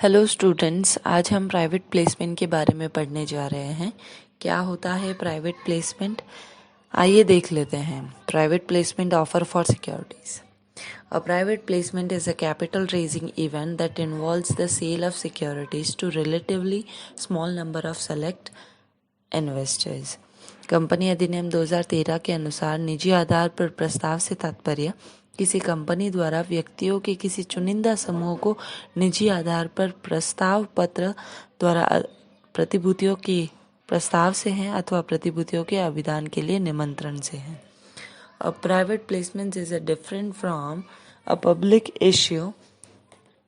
Hello students, आज हम private placement के बारे में पढ़ने जा रहे हैं। क्या होता है प्राइवेट प्लेसमेंट? आइए देख लेते हैं। Private placement offer for securities. A private placement is a capital raising event that involves the sale of securities to relatively small number of select investors. Company अधिनियम 2013 के अनुसार निजी आधार पर प्रस्ताव से तात्पर्य किसी कंपनी द्वारा व्यक्तियों के किसी चुनिंदा समूह को निजी आधार पर प्रस्ताव पत्र द्वारा प्रतिभूतियों के प्रस्ताव से है अथवा प्रतिभूतियों के आवेदन के लिए निमंत्रण से है। A private placement is a different from a public issue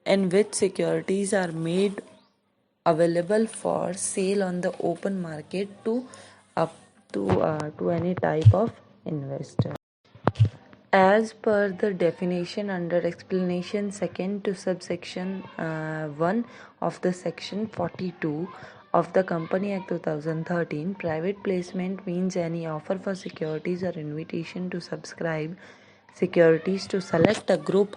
in which securities are made available for sale on the open market to any type of investor. As per the definition under explanation second to subsection 1 of the section 42 of the Company Act 2013, private placement means any offer for securities or invitation to subscribe securities to select a group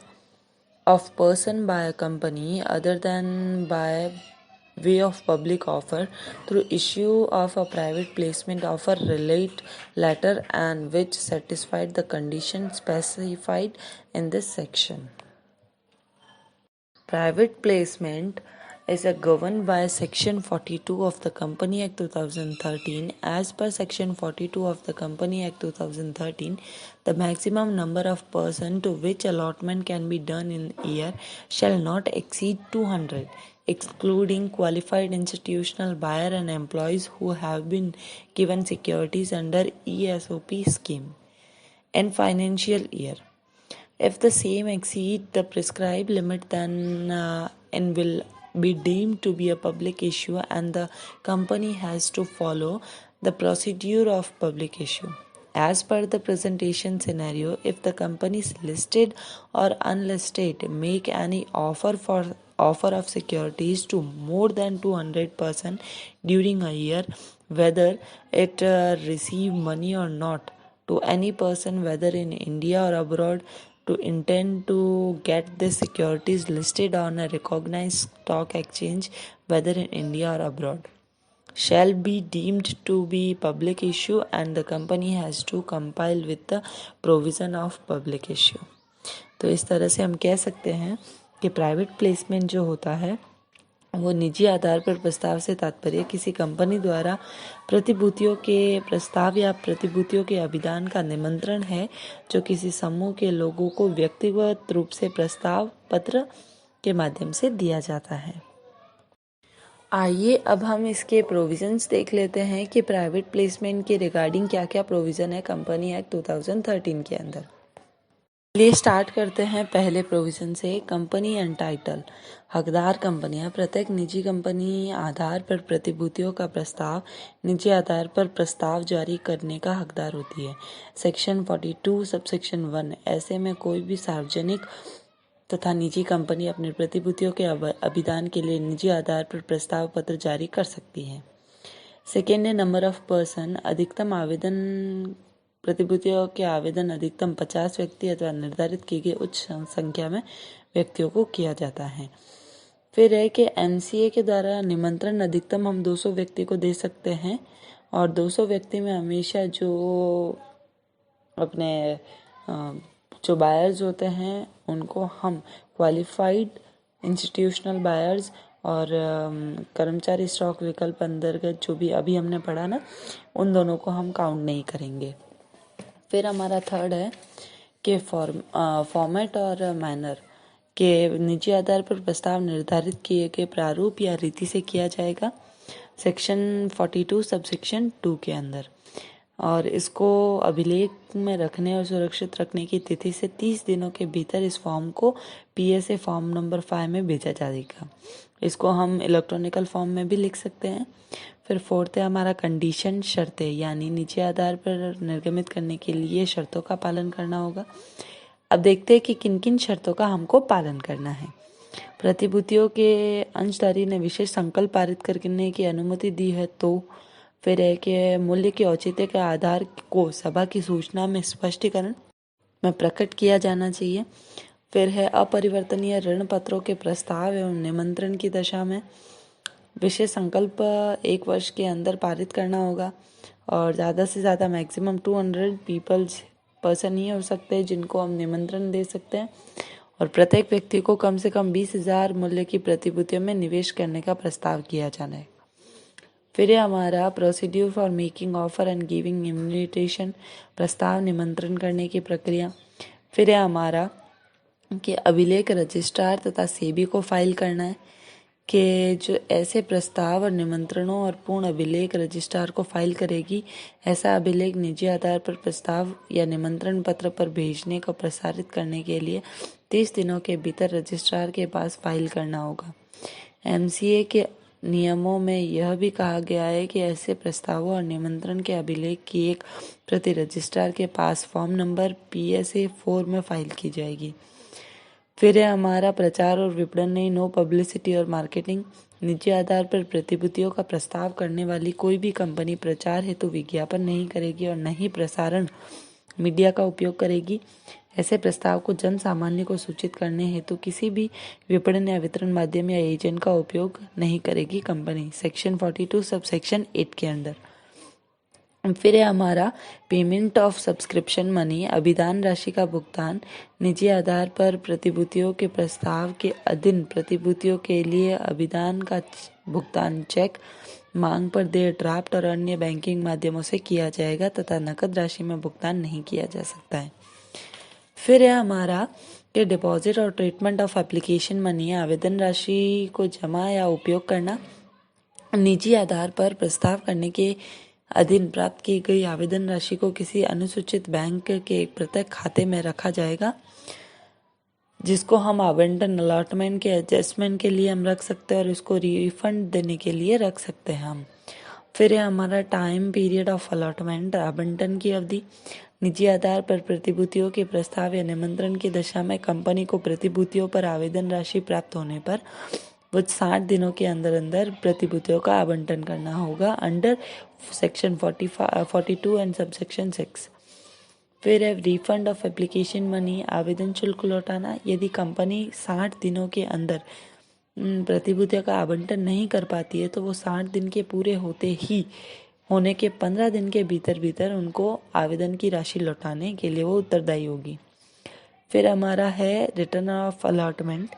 of person by a company other than by way of public offer through issue of a private placement offer relate letter and which satisfied the conditions specified in this section. Private placement is governed by Section 42 of the Company Act 2013. As per Section 42 of the Company Act 2013, the maximum number of persons to which allotment can be done in a year shall not exceed 200, excluding qualified institutional buyer and employees who have been given securities under ESOP scheme in financial year. If the same exceed the prescribed limit, then and will be deemed to be a public issue and the company has to follow the procedure of public issue. As per the presentation scenario, if the companies listed or unlisted make any offer of securities to more than 200% during a year, whether it receive money or not to any person, whether in India or abroad, to intend to get the securities listed on a recognized stock exchange, whether in India or abroad, shall be deemed to be public issue and the company has to comply with the provision of public issue. तो इस तरह से हम कह सकते हैं कि private placement जो होता है वो निजी आधार पर प्रस्ताव से तात्पर्य किसी कंपनी द्वारा प्रतिभूतियों के प्रस्ताव या प्रतिभूतियों के आवेदन का निमंत्रण है जो किसी समूह के लोगों को व्यक्तिगत रूप से प्रस्ताव पत्र के माध्यम से दिया जाता है। आइए अब हम इसके प्रोविजंस देख लेते हैं कि प्राइवेट प्लेसमेंट के रिगार्डिंग क्या क्या प्रोविजन है कंपनी एक्ट 2013 के अंदर। लिए स्टार्ट करते हैं पहले प्रोविजन से। Company and title. हकदार कंपनियां प्रत्येक निजी कंपनी आधार पर प्रतिभूतियों का प्रस्ताव निजी आधार पर प्रस्ताव जारी करने का हकदार होती है। Section 42 subsection 1। ऐसे में कोई भी सार्वजनिक तथा निजी कंपनी अपनी प्रतिभूतियों के आवेदन के लिए निजी आधार पर प्रस्ताव पत्र जारी कर सकती है। सेकेंड है नंबर ऑफ पर्सन। अधिकतम आवेदन प्रतिभूतियों के आवेदन अधिकतम 50 व्यक्ति अथवा निर्धारित की गई उच्च संख्या में व्यक्तियों को किया जाता है। फिर है कि एमसीए के द्वारा निमंत्रण अधिकतम हम 200 व्यक्ति को दे सकते हैं और 200 व्यक्ति में हमेशा जो अपने जो बायर्स होते हैं उनको हम क्वालिफाइड इंस्टीट्यूशनल बायर्स और कर्मचारी स्टॉक विकल्प अंतर्गत जो भी अभी हमने पढ़ा ना, उन दोनों को हम काउंट नहीं करेंगे। फिर हमारा थर्ड है कि फॉर्मेट और मैनर के निजी आधार पर प्रस्ताव निर्धारित किए गए प्रारूप या रीति से किया जाएगा सेक्शन 42 सबसेक्शन 2 के अंदर, और इसको अभिलेख में रखने और सुरक्षित रखने की तिथि से 30 दिनों के भीतर इस फॉर्म को पीएसए फॉर्म नंबर 5 में भेजा जाएगा। इसको हम इलेक्ट्रॉनिकल फॉर्म में भी लिख सकते हैं। फिर फोर्थ है हमारा कंडीशन, शर्तें, यानी निजी आधार पर निर्गमित करने के लिए शर्तों का पालन करना होगा। अब देखते हैं कि किन किन शर्तों का हमको पालन करना है। प्रतिभूतियों के अंशधारी ने विशेष संकल्प पारित करने की अनुमति दी है तो फिर है कि मूल्य के औचित्य के आधार को सभा की सूचना में स्पष्टीकरण में प्रकट किया जाना चाहिए। फिर है अपरिवर्तनीय ऋण पत्रों के प्रस्ताव एवं निमंत्रण की दशा में विषय संकल्प 1 वर्ष के अंदर पारित करना होगा और ज़्यादा से ज़्यादा मैक्सिमम 200 पर्सन ही हो सकते हैं जिनको हम निमंत्रण दे सकते हैं और प्रत्येक व्यक्ति को कम से कम 20,000 मूल्य की प्रतिभूतियों में निवेश करने का प्रस्ताव किया जाना है। फिर है हमारा procedure for making offer and giving invitation, प्रस्ताव निमंत्रण करने की प्रक्रिया। फिर है हमारा कि अभिलेख रजिस्ट्रार तथा सेबी को फाइल करना है कि जो ऐसे प्रस्ताव और निमंत्रणों और पूर्ण अभिलेख रजिस्ट्रार को फाइल करेगी। ऐसा अभिलेख निजी आधार पर प्रस्ताव या निमंत्रण पत्र पर भेजने को प्रसारित करने के लिए 30 दिनों के भीतर रजिस्ट्रार के पास फाइल करना होगा। एमसीए के नियमों में यह भी कहा गया है कि ऐसे प्रस्तावों और निमंत्रण के अभिलेख की एक प्रति रजिस्ट्रार के पास फॉर्म नंबर PSA 4 में फाइल की जाएगी। फिर है हमारा प्रचार और विपणन नहीं, नो पब्लिसिटी और मार्केटिंग। निजी आधार पर प्रतिभूतियों का प्रस्ताव करने वाली कोई भी कंपनी प्रचार हेतु विज्ञापन नहीं करेगी और न ही प्रसारण मीडिया का उपयोग करेगी। ऐसे प्रस्ताव को जन सामान्य को सूचित करने हेतु किसी भी विपणन या वितरण माध्यम या एजेंट का उपयोग नहीं करेगी कंपनी, सेक्शन 42 सब सेक्शन 8 के अंदर। फिर है हमारा पेमेंट ऑफ सब्सक्रिप्शन मनी, अभिदान राशि का भुगतान। निजी आधार पर प्रतिभूतियों के प्रस्ताव के अधीन प्रतिभूतियों के लिए अभिदान का भुगतान चेक, मांग पर देय ड्राफ्ट और अन्य बैंकिंग माध्यमों से किया जाएगा तथा नकद राशि में भुगतान नहीं किया जा सकता है। फिर है हमारा कि डिपॉजिट और ट्रीटमेंट ऑफ एप्लीकेशन मनी, आवेदन राशि को जमा या उपयोग करना। निजी आधार पर प्रस्ताव करने के अधीन प्राप्त की गई आवेदन राशि को किसी अनुसूचित बैंक के एक पृथक खाते में रखा जाएगा जिसको हम आवंटन अलॉटमेंट के एडजस्टमेंट के लिए हम रख सकते हैं और इसको रिफंड देने के लिए रख सकते हैं हम। फिर है हमारा टाइम पीरियड ऑफ अलॉटमेंट, आवंटन की अवधि। निजी आधार पर प्रतिभूतियों के प्रस्ताव या निमंत्रण की दशा में कंपनी को प्रतिभूतियों पर आवेदन राशि प्राप्त होने पर वो 60 दिनों के अंदर अंदर प्रतिभूतियों का आवंटन करना होगा under section 42 and sub section 6। फिर है रिफंड ऑफ एप्लीकेशन मनी, आवेदन शुल्क लौटाना। यदि कंपनी 60 दिनों के अंदर प्रतिभूतियों का आवंटन नहीं कर पाती है तो वो 60 दिन के पूरे होने के 15 दिन के भीतर उनको आवेदन की राशि लौटाने के लिए वो उत्तरदायी होगी। फिर हमारा है रिटर्न ऑफ अलॉटमेंट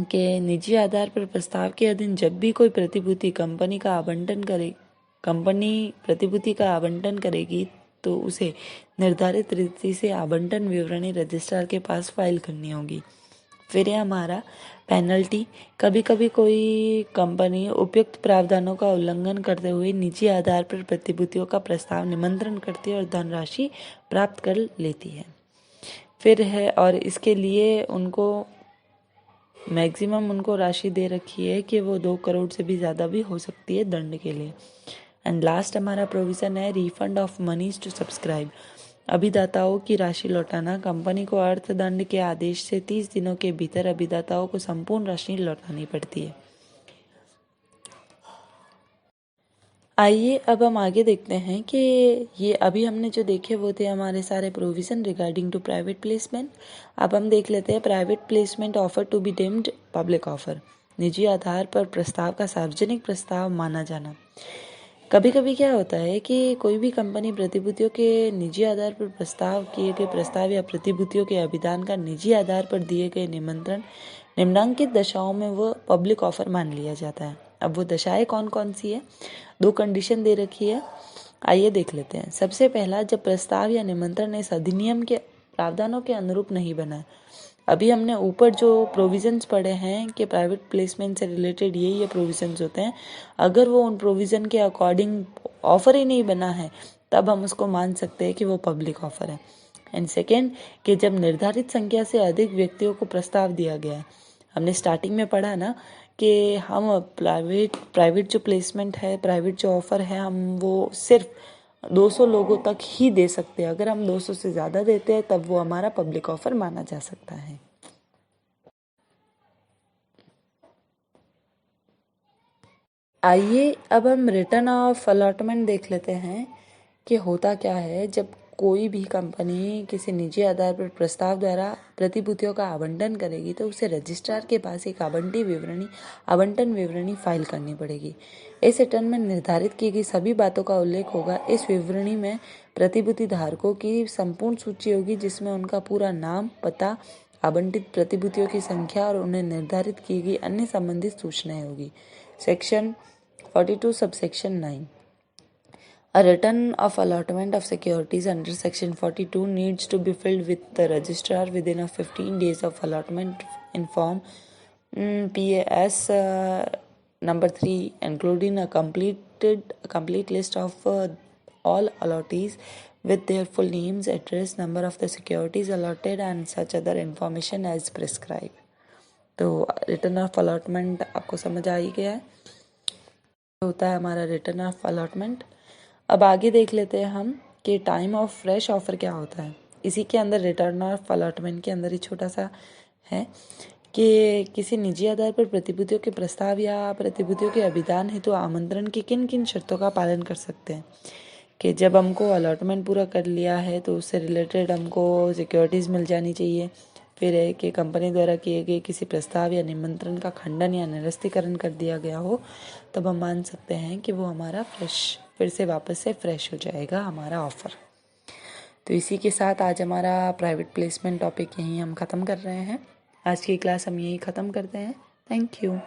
के निजी आधार पर प्रस्ताव के अधीन जब भी कोई प्रतिभूति कंपनी प्रतिभूति का आवंटन करेगी तो उसे निर्धारित रीति से आवंटन विवरणी रजिस्ट्रार के पास फाइल करनी होगी। फिर है हमारा पेनल्टी, कभी कभी कोई कंपनी उपयुक्त प्रावधानों का उल्लंघन करते हुए निजी आधार पर प्रतिभूतियों का प्रस्ताव निमंत्रण करती है और धनराशि प्राप्त कर लेती है। फिर है और इसके लिए उनको मैक्सिमम उनको राशि दे रखी है कि वो 2 करोड़ से भी ज़्यादा भी हो सकती है दंड के लिए। एंड लास्ट हमारा प्रोविज़न है रिफंड ऑफ मनीज टू सब्सक्राइब, अभिदाताओं की राशि लौटाना। कंपनी को अर्थदंड के आदेश से 30 दिनों के भीतर अभिदाताओं को संपूर्ण राशि लौटानी पड़ती है। आइए अब हम आगे देखते हैं कि ये अभी हमने जो देखे वो थे हमारे सारे provision regarding to private placement. अब हम देख लेते हैं private placement offer to be deemed public offer, निजी आधार पर प्रस्ताव का सार्वजनिक प्रस्ताव माना जाना। कभी कभी क्या होता है कि कोई भी कंपनी प्रतिभूतियों के निजी आधार पर प्रस्ताव किए गए प्रस्ताव या प्रतिभूतियों के अभिदान का निजी आधार पर दिए गए निमंत्रण निम्नांकित दशाओं में वो पब्लिक ऑफर मान लिया जाता है। अब वो दशाएं कौन कौन सी है, 2 कंडीशन दे रखी है, आइए देख लेते हैं। सबसे पहला, जब प्रस्ताव या निमंत्रण इस अधिनियम के प्रावधानों के अनुरूप नहीं बना है। अभी हमने ऊपर जो प्रोविजंस पढ़े हैं कि प्राइवेट प्लेसमेंट से रिलेटेड ये प्रोविजंस होते हैं, अगर वो उन प्रोविजन के अकॉर्डिंग ऑफर ही नहीं बना है तब हम उसको मान सकते हैं कि वो पब्लिक ऑफर है। एंड सेकेंड, कि जब निर्धारित संख्या से अधिक व्यक्तियों को प्रस्ताव दिया गया है। हमने स्टार्टिंग में पढ़ा ना कि हम प्राइवेट जो प्लेसमेंट है, प्राइवेट जो ऑफर है, हम वो सिर्फ 200 लोगों तक ही दे सकते हैं। अगर हम 200 से ज़्यादा देते हैं तब वो हमारा पब्लिक ऑफर माना जा सकता है। आइए अब हम रिटर्न ऑफ अलॉटमेंट देख लेते हैं कि होता क्या है। जब कोई भी कंपनी किसी निजी आधार पर प्रस्ताव द्वारा प्रतिभूतियों का आवंटन करेगी तो उसे रजिस्ट्रार के पास एक आवंटन विवरणी फाइल करनी पड़ेगी। इस रिटर्न में निर्धारित की गई सभी बातों का उल्लेख होगा। इस विवरणी में प्रतिभूति धारकों की संपूर्ण सूची होगी, जिसमें उनका पूरा नाम, पता, आवंटित प्रतिभूतियों की संख्या और उन्हें निर्धारित की गई अन्य संबंधित सूचनाएं होगी। Section 42 subsection 9। A return of allotment of securities under Section 42 needs to be filled with the registrar within 15 days of allotment in form PAS number 3, including a complete list of all allottees with their full names, address, number of the securities allotted and such other information as prescribed. तो return of allotment आपको समझ आ ही गया है, होता है हमारा return of allotment. अब आगे देख लेते हैं हम कि टाइम ऑफ फ्रेश ऑफर क्या होता है। इसी के अंदर रिटर्न ऑफ अलॉटमेंट के अंदर ही छोटा सा है कि किसी निजी आधार पर प्रतिभूतियों के प्रस्ताव या प्रतिभूतियों के अभिदान हेतु आमंत्रण की किन किन शर्तों का पालन कर सकते हैं। कि जब हमको अलॉटमेंट पूरा कर लिया है तो उससे रिलेटेड हमको सिक्योरिटीज़ मिल जानी चाहिए। फिर है कि कंपनी द्वारा किए गए किसी प्रस्ताव या निमंत्रण का खंडन या निरस्तीकरण कर दिया गया हो, तब हम मान सकते हैं कि वो हमारा फिर से वापस से फ्रेश हो जाएगा हमारा ऑफ़र। तो इसी के साथ आज हमारा प्राइवेट प्लेसमेंट टॉपिक यहीं हम ख़त्म कर रहे हैं। आज की क्लास हम यहीं ख़त्म करते हैं। Thank you.